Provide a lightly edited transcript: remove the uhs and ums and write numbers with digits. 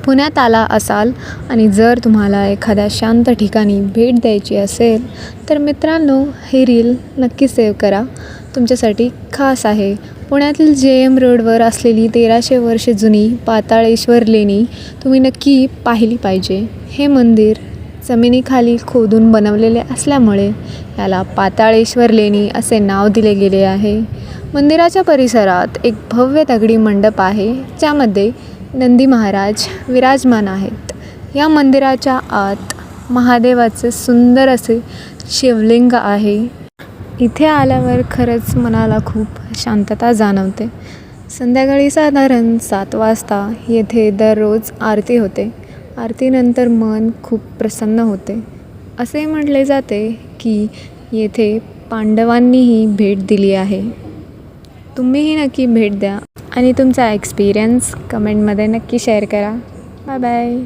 पुण्यात आला असाल आणि जर तुम्हाला एखाद्या शांत ठिकाणी भेट द्यायची असेल तर मित्रांनो ही रील नक्की सेव्ह करा. तुमच्यासाठी खास आहे. पुण्यातील JM रोडवर असलेली 1300 वर्षे जुनी पाताळेश्वर लेणी तुम्ही नक्की पाहिली पाहिजे. हे मंदिर जमिनीखाली खोदून बनवलेले असल्यामुळे याला पाताळेश्वर लेणी असे नाव दिले गेले आहे. मंदिराच्या परिसरात एक भव्य दगडी मंडप आहे ज्यामध्ये नंदी महाराज विराजमान आहेत. या मंदिराच्या आत महादेवाचे सुंदर असे शिवलिंग आहे. इथे आल्यावर खरंच मनाला खूप शांतता जाणवते. संध्याकाळी साधारण 7 वाजता येथे दररोज आरती होते. आरतीनंतर मन खूप प्रसन्न होते. असे म्हटले जाते की येथे पांडवांनीही भेट दिली आहे. तुम्हीही नक्की भेट द्या आणि तुमचा एक्सपिरियन्स कमेंटमध्ये नक्की शेअर करा. Bye bye.